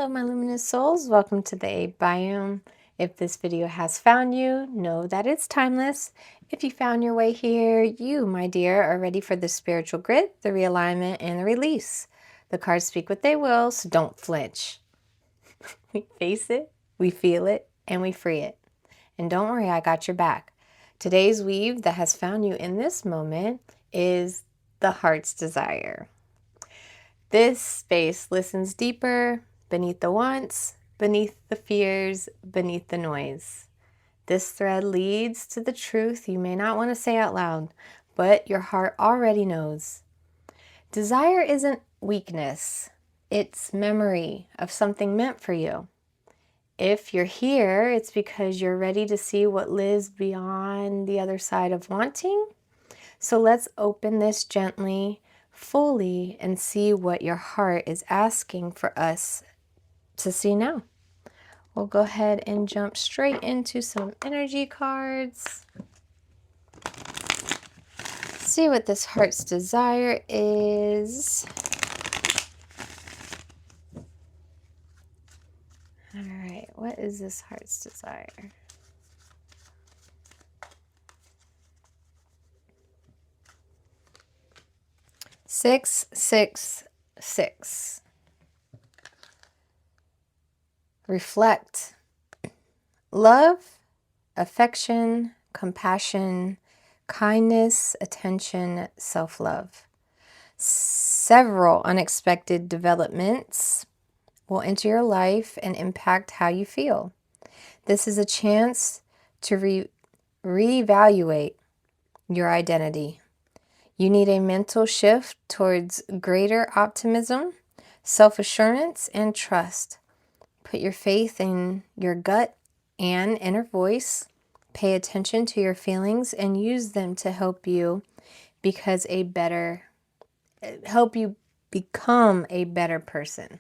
Hello, my luminous souls. Welcome to the A Biome. If this video has found you, know that it's timeless. If you found your way here, you, my dear, are ready for the spiritual grit, the realignment, and the release. The cards speak what they will, so don't flinch. We face it, we feel it, and we free it. And don't worry, I got your back. Today's weave that has found you in this moment is the heart's desire. This space listens deeper, beneath the wants, beneath the fears, beneath the noise. This thread leads to the truth you may not want to say out loud, but your heart already knows. Desire isn't weakness, it's memory of something meant for you. If you're here, it's because you're ready to see what lives beyond the other side of wanting. So let's open this gently, fully, and see what your heart is asking for us to see now. We'll go ahead and jump straight into some energy cards. See what this heart's desire is. All right, what is this heart's desire? Six, 6, 6. Reflect. Love, affection, compassion, kindness, attention, self-love. Several unexpected developments will enter your life and impact how you feel. This is a chance to reevaluate your identity. You need a mental shift towards greater optimism, self-assurance, and trust. Put your faith in your gut and inner voice. Pay attention to your feelings and use them to help you become a better person.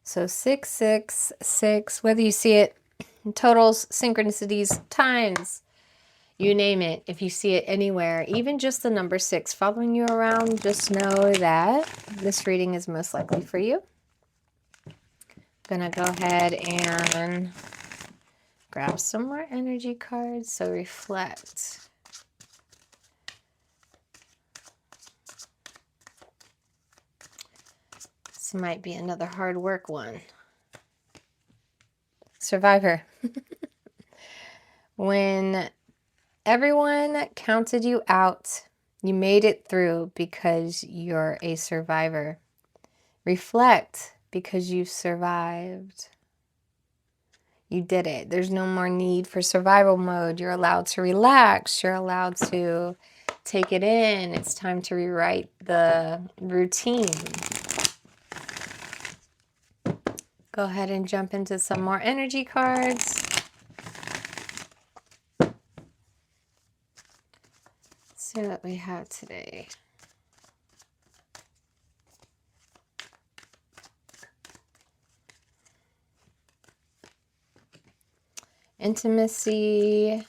So 666, whether you see it in totals, synchronicities, times, you name it, if you see it anywhere, even just the number 6 following you around, just know that this reading is most likely for you. Gonna go ahead and grab some more energy cards. So reflect. This might be another hard work one. Survivor. When everyone counted you out, you made it through because you're a survivor. Reflect because you survived. You did it. There's no more need for survival mode. You're allowed to relax. You're allowed to take it in. It's time to rewrite the routine. Go ahead and jump into some more energy cards. Let's see what we have today. Intimacy,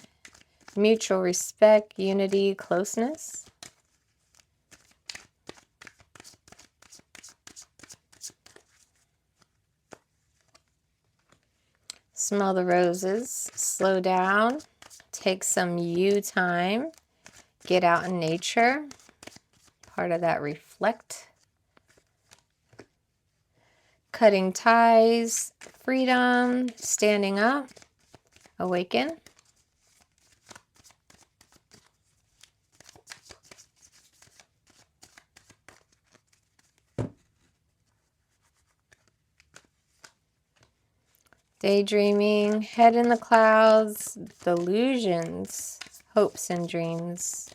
mutual respect, unity, closeness. Smell the roses, slow down, take some you time, get out in nature. Part of that reflect. Cutting ties, freedom, standing up. Awaken. Daydreaming, head in the clouds, delusions, hopes and dreams.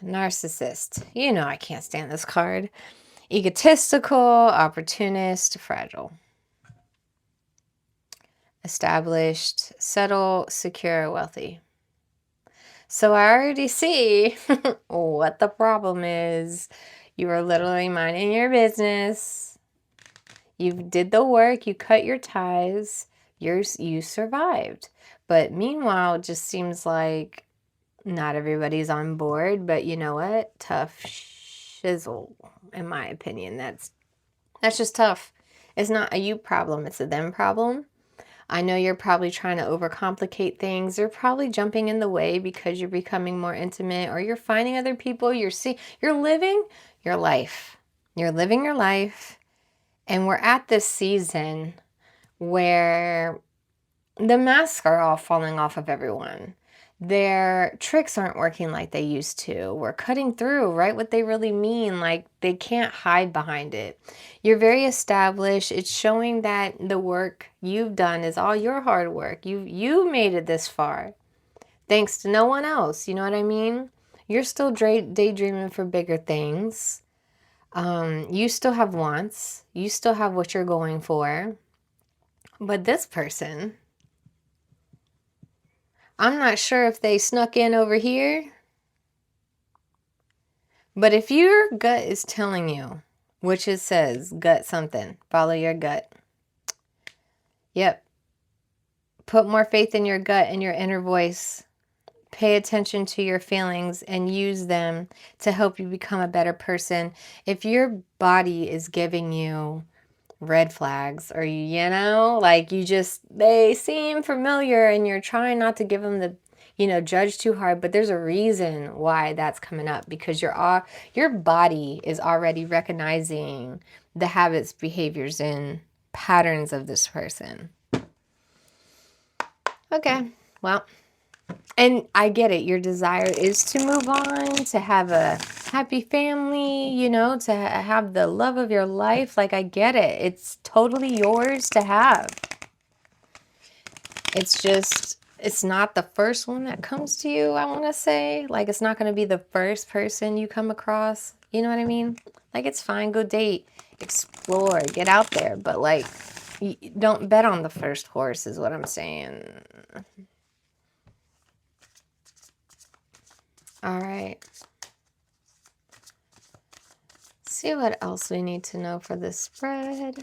Narcissist. You know I can't stand this card. Egotistical, opportunist, fragile. Established, settle, secure, wealthy. So I already see what the problem is. You are literally minding your business. You did the work. You cut your ties. You survived. But meanwhile, it just seems like not everybody's on board. But you know what? Tough chisel, in my opinion. That's just tough. It's not a you problem, it's a them problem. I know you're probably trying to overcomplicate things. You're probably jumping in the way because you're becoming more intimate, or you're finding other people. You're living your life. You're living your life. And we're at this season where the masks are all falling off of everyone. Their tricks aren't working like they used to. We're cutting through, right? What they really mean. Like, they can't hide behind it. You're very established. It's showing that the work you've done is all your hard work. You made it this far, thanks to no one else. You know what I mean? You're still daydreaming for bigger things. You still have wants. You still have what you're going for. But this person, I'm not sure if they snuck in over here, but if your gut is telling you, which it says, gut something, follow your gut. Yep. Put more faith in your gut and your inner voice. Pay attention to your feelings and use them to help you become a better person. If your body is giving you red flags, or like they seem familiar and you're trying not to give them the, judge too hard, but there's a reason why that's coming up, because your body is already recognizing the habits, behaviors, and patterns of this person. Okay, well, and I get it. Your desire is to move on, to have a happy family, to have the love of your life. Like, I get it. It's totally yours to have. It's just, it's not the first one that comes to you, I want to say. Like, it's not going to be the first person you come across. You know what I mean? Like, it's fine. Go date, explore, get out there. But, like, don't bet on the first horse is what I'm saying. All right. See what else we need to know for this spread.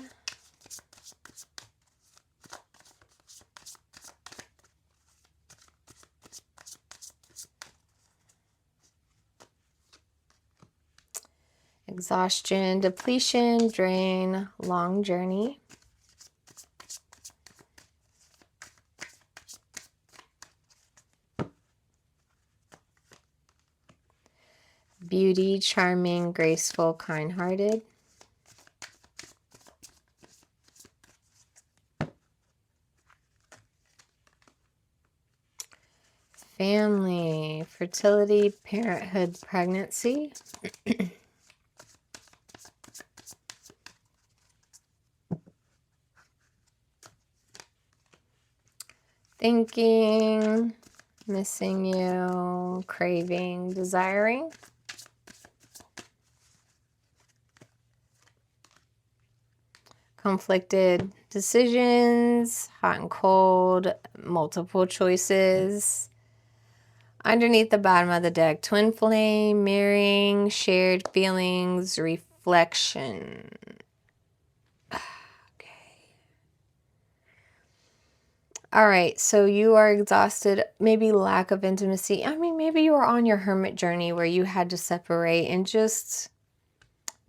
Exhaustion, depletion, drain, long journey. Beauty, charming, graceful, kind-hearted. Family, fertility, parenthood, pregnancy. Thinking, missing you, craving, desiring. Conflicted decisions, hot and cold, multiple choices. Underneath the bottom of the deck, twin flame, mirroring, shared feelings, reflection. Okay. All right, so you are exhausted, maybe lack of intimacy. I mean, maybe you were on your hermit journey where you had to separate and just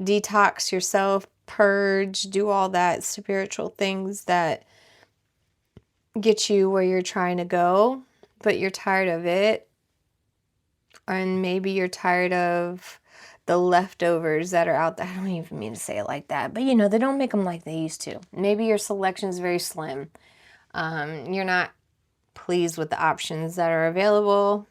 detox yourself, purge, do all that spiritual things that get you where you're trying to go, but you're tired of it. And maybe you're tired of the leftovers that are out there. I don't even mean to say it like that, but they don't make them like they used to. Maybe your selection is very slim. You're not pleased with the options that are available.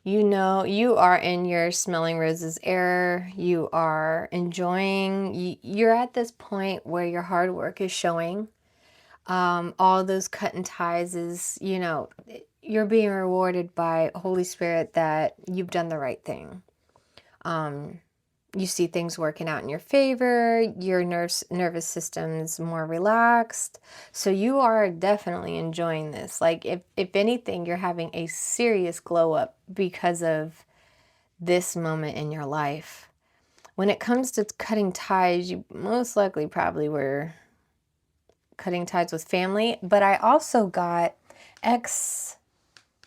You are in your smelling roses era. You are enjoying. You're at this point where your hard work is showing. All those cut and ties is, you're being rewarded by Holy Spirit that you've done the right thing. You see things working out in your favor. Your nervous system's more relaxed. So you are definitely enjoying this. Like, if anything, you're having a serious glow up because of this moment in your life. When it comes to cutting ties, you most likely probably were cutting ties with family, but I also got exes,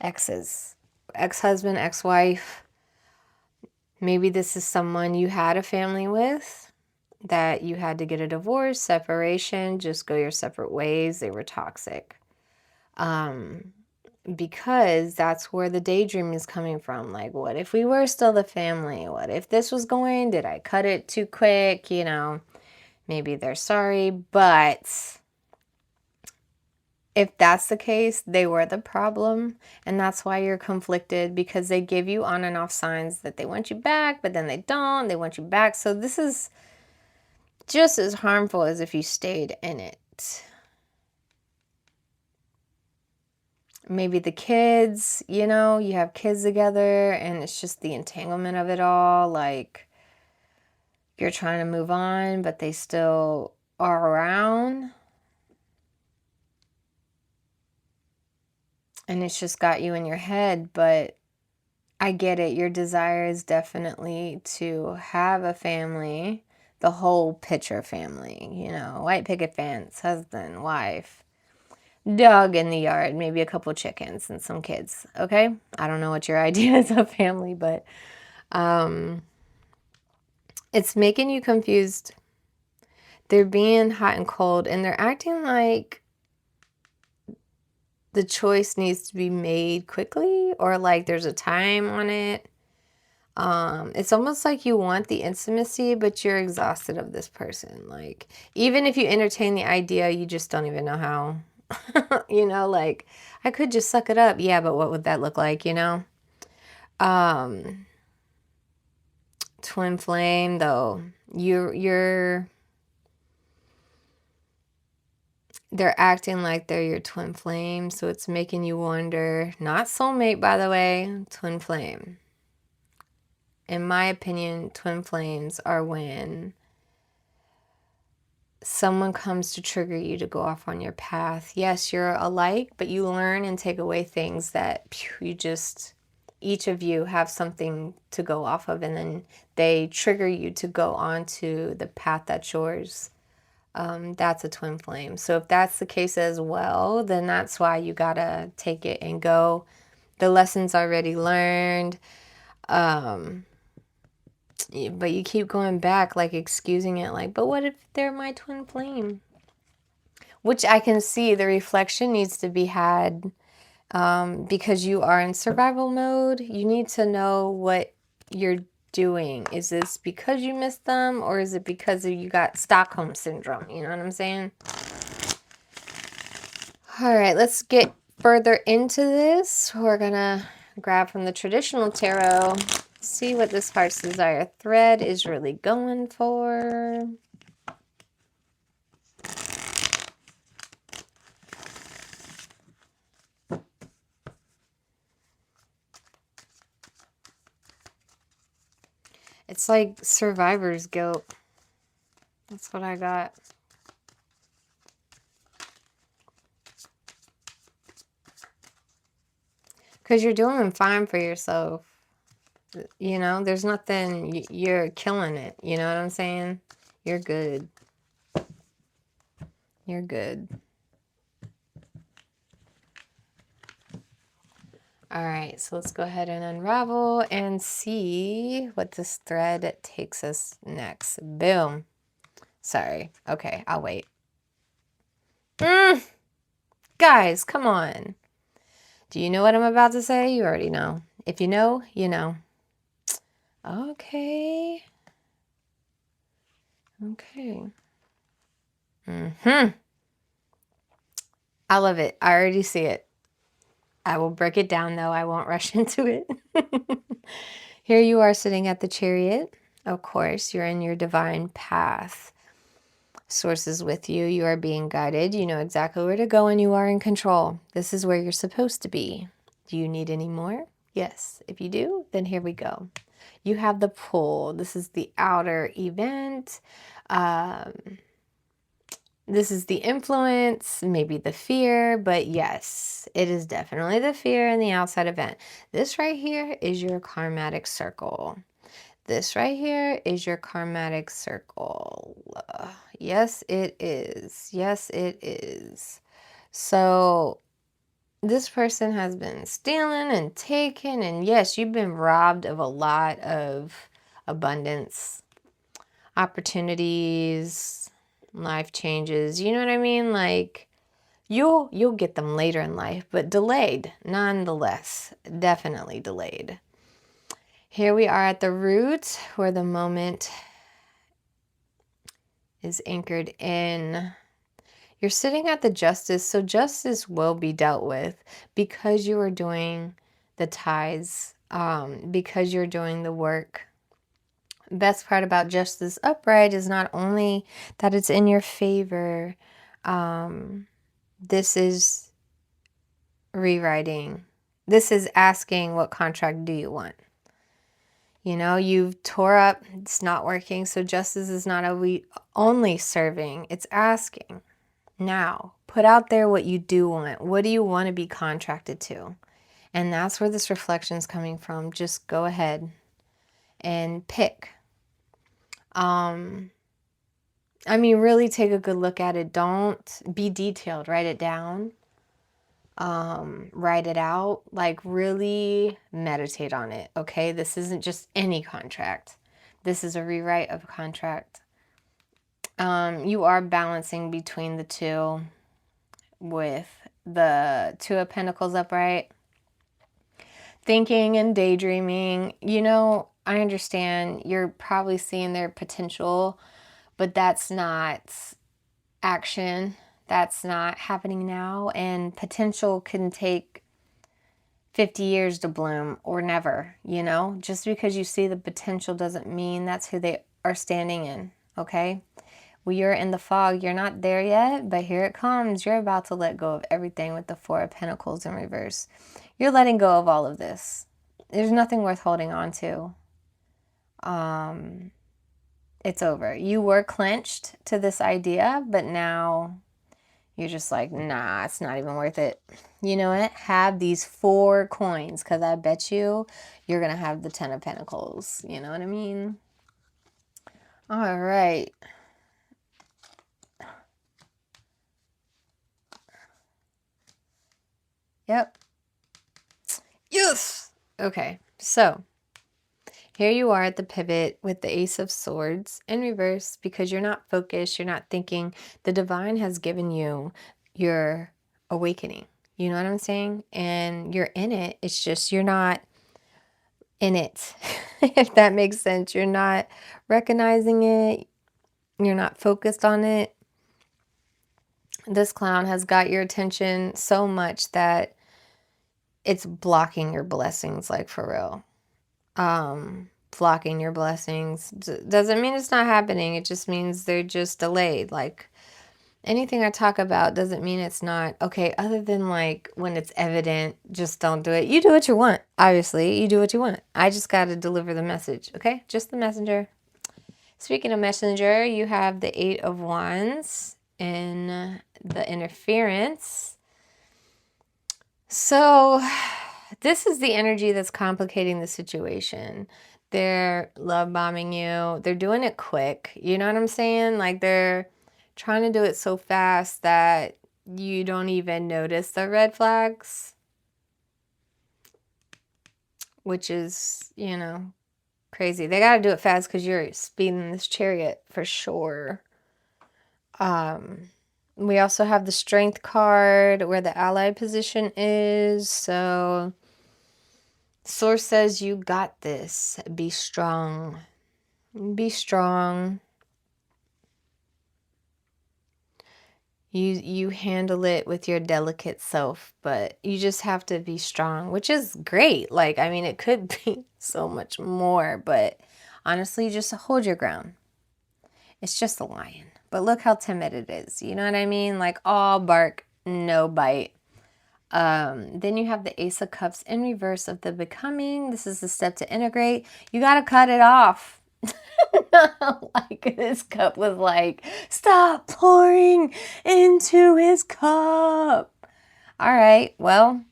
ex-husband, ex-wife. Maybe this is someone you had a family with that you had to get a divorce, separation, just go your separate ways. They were toxic. Because that's where the daydream is coming from. Like, what if we were still the family? What if this was going? Did I cut it too quick? You know, maybe they're sorry, but if that's the case, they were the problem, and that's why you're conflicted, because they give you on and off signs that they want you back, but then they don't. They want you back. So this is just as harmful as if you stayed in it. Maybe the kids, you know, you have kids together and it's just the entanglement of it all. Like, you're trying to move on, but they still are around. And it's just got you in your head, but I get it. Your desire is definitely to have a family, the whole picture family, you know, white picket fence, husband, wife, dog in the yard, maybe a couple chickens and some kids. Okay. I don't know what your idea is of family, but it's making you confused. They're being hot and cold, and they're acting like the choice needs to be made quickly, or like there's a time on it. It's almost like you want the intimacy, but you're exhausted of this person. Like, even if you entertain the idea, you just don't even know how. You know, like, I could just suck it up. Yeah, but what would that look like, you know? Twin flame, though. They're acting like they're your twin flame, so it's making you wonder. Not soulmate, by the way, twin flame. In my opinion, twin flames are when someone comes to trigger you to go off on your path. Yes, you're alike, but you learn and take away things that you just, each of you have something to go off of, and then they trigger you to go onto the path that's yours. That's a twin flame. So if that's the case as well, then that's why you gotta take it and go. The lessons already learned. But you keep going back, like excusing it, like, but what if they're my twin flame? Which I can see the reflection needs to be had, because you are in survival mode. You need to know what you're doing. Is this because you missed them, or is it because you got Stockholm syndrome? You know what I'm saying? All right, let's get further into this. We're gonna grab from the traditional tarot, see what this heart's desire thread is really going for. It's like survivor's guilt. That's what I got. Because you're doing fine for yourself. You know, there's nothing, you're killing it. You know what I'm saying? You're good. You're good. All right, so let's go ahead and unravel and see what this thread takes us next. Boom. Sorry. Okay, I'll wait. Guys, come on. Do you know what I'm about to say? You already know. If you know, you know. Okay. Okay. I love it. I already see it. I will break it down, though. I won't rush into it. Here you are sitting at the Chariot. Of course, you're in your divine path. Source is with you. You are being guided. You know exactly where to go, and you are in control. This is where you're supposed to be. Do you need any more? Yes. If you do, then here we go. You have the pull. This is the outer event. This is the influence, maybe the fear, but yes, it is definitely the fear and the outside event. This right here is your karmatic circle. This right here is your karmatic circle. Yes, it is. Yes, it is. So This person has been stealing and taking, and yes, you've been robbed of a lot of abundance, opportunities, life changes. You know what I mean? Like you'll get them later in life, but delayed nonetheless. Definitely delayed. Here we are at the root where the moment is anchored in. You're sitting at the justice, so justice will be dealt with because you are doing the ties, because you're doing the work. Best part about justice upright is not only that it's in your favor, this is rewriting. This is asking, what contract do you want? You know, you've tore up, it's not working, so justice is not only serving, it's asking. Now, put out there what you do want. What do you want to be contracted to? And that's where this reflection is coming from. Just go ahead and pick. I mean, really take a good look at it. Don't be detailed. Write it down. Write it out. Like, really meditate on it, okay? This isn't just any contract. This is a rewrite of a contract. You are balancing between the two with the Two of Pentacles upright. Thinking and daydreaming. You know, I understand you're probably seeing their potential, but that's not action. That's not happening now. And potential can take 50 years to bloom or never, you know? Just because you see the potential doesn't mean that's who they are standing in, okay? Well, you're in the fog. You're not there yet, but here it comes. You're about to let go of everything with the Four of Pentacles in reverse. You're letting go of all of this. There's nothing worth holding on to. It's over. You were clenched to this idea, but now you're just like, nah, it's not even worth it. You know what? Have these 4 coins, because I bet you're going to have the 10 of Pentacles. You know what I mean? All right. Yep. Yes! Okay, so here you are at the pivot with the Ace of Swords in reverse because you're not focused, you're not thinking. The divine has given you your awakening. You know what I'm saying? And you're in it. It's just you're not in it, if that makes sense. You're not recognizing it. You're not focused on it. This clown has got your attention so much that it's blocking your blessings, like for real. Blocking your blessings doesn't mean it's not happening. It just means they're just delayed. Like anything I talk about doesn't mean it's not okay, other than like when it's evident. Just don't do it. You do what you want. Obviously you do what you want. I just got to deliver the message. Okay, just the messenger. Speaking of messenger, you have the 8 of Wands in the interference. So this is the energy that's complicating the situation. They're love bombing you. They're doing it quick. You know what I'm saying? Like they're trying to do it so fast that you don't even notice the red flags, which is, you know, crazy. They got to do it fast because you're speeding this chariot for sure. We also have the Strength card where the ally position is. So Source says you got this. Be strong. Be strong. You handle it with your delicate self, but you just have to be strong, which is great. Like, I mean, it could be so much more, but honestly, just hold your ground. It's just a lion. But look how timid it is. You know what I mean? Like all bark, no bite. Then you have the Ace of Cups in reverse of the becoming. This is the step to integrate. You got to cut it off. Like this cup was like, stop pouring into his cup. All right, well,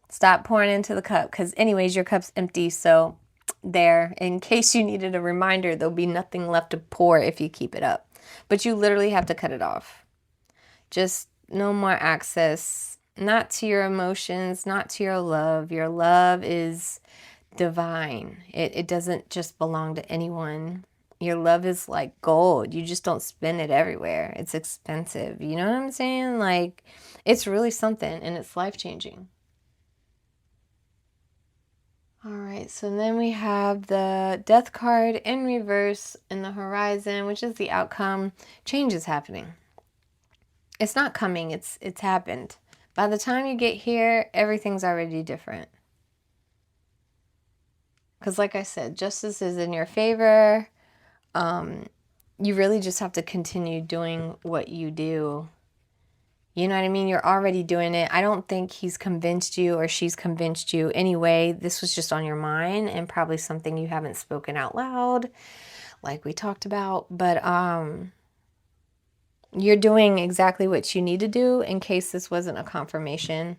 stop pouring into the cup because anyways, your cup's empty. So there, in case you needed a reminder, there'll be nothing left to pour if you keep it up. But you literally have to cut it off. Just no more access not to your emotions, not to your love. Your love is divine. It doesn't just belong to anyone. Your love is like gold. You just don't spend it everywhere. It's expensive. You know what I'm saying? Like, it's really something, and it's life-changing. All right, so then we have the death card in reverse in the horizon, which is the outcome. Change is happening. It's not coming, it's happened. By the time you get here, everything's already different. Because like I said, justice is in your favor. You really just have to continue doing what you do. You know what I mean? You're already doing it. I don't think he's convinced you or she's convinced you. Anyway, this was just on your mind and probably something you haven't spoken out loud, like we talked about. But you're doing exactly what you need to do in case this wasn't a confirmation.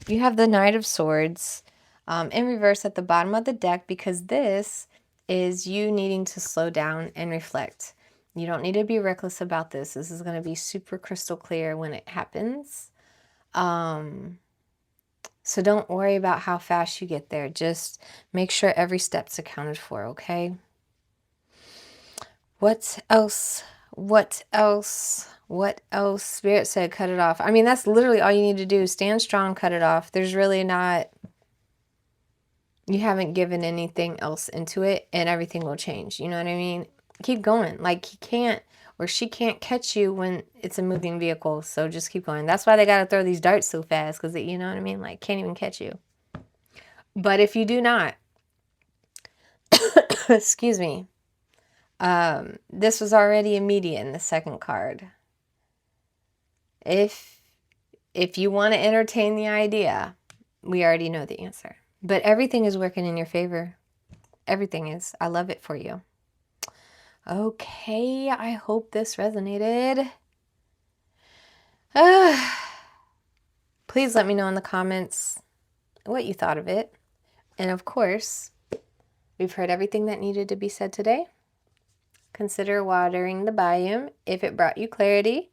You have the Knight of Swords in reverse at the bottom of the deck because this is you needing to slow down and reflect. You don't need to be reckless about this. This is going to be super crystal clear when it happens. So don't worry about how fast you get there. Just make sure every step's accounted for, okay? What else? What else? What else? Spirit said cut it off. I mean, that's literally all you need to do. Stand strong, cut it off. There's really not... You haven't given anything else into it, and everything will change. You know what I mean? Keep going. Like, he can't or she can't catch you when it's a moving vehicle. So just keep going. That's why they got to throw these darts so fast, because, you know what I mean? Like, can't even catch you. But if you do not, excuse me, this was already immediate in the second card. If you want to entertain the idea, we already know the answer. But everything is working in your favor. Everything is. I love it for you. Okay, I hope this resonated. Please let me know in the comments what you thought of it. And of course, we've heard everything that needed to be said today. Consider watering the biome if it brought you clarity,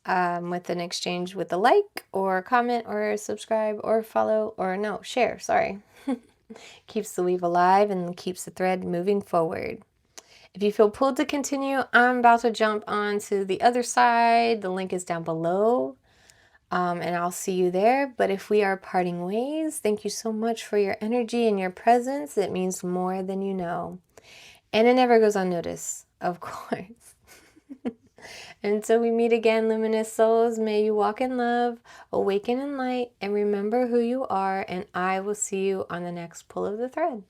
with an exchange with a like or comment or subscribe or follow or no, share, sorry. Keeps the weave alive and keeps the thread moving forward. If you feel pulled to continue, I'm about to jump on to the other side. The link is down below, and I'll see you there. But if we are parting ways, thank you so much for your energy and your presence. It means more than you know. And it never goes unnoticed, of course. Until we meet again, luminous souls, may you walk in love, awaken in light, and remember who you are. And I will see you on the next pull of the thread.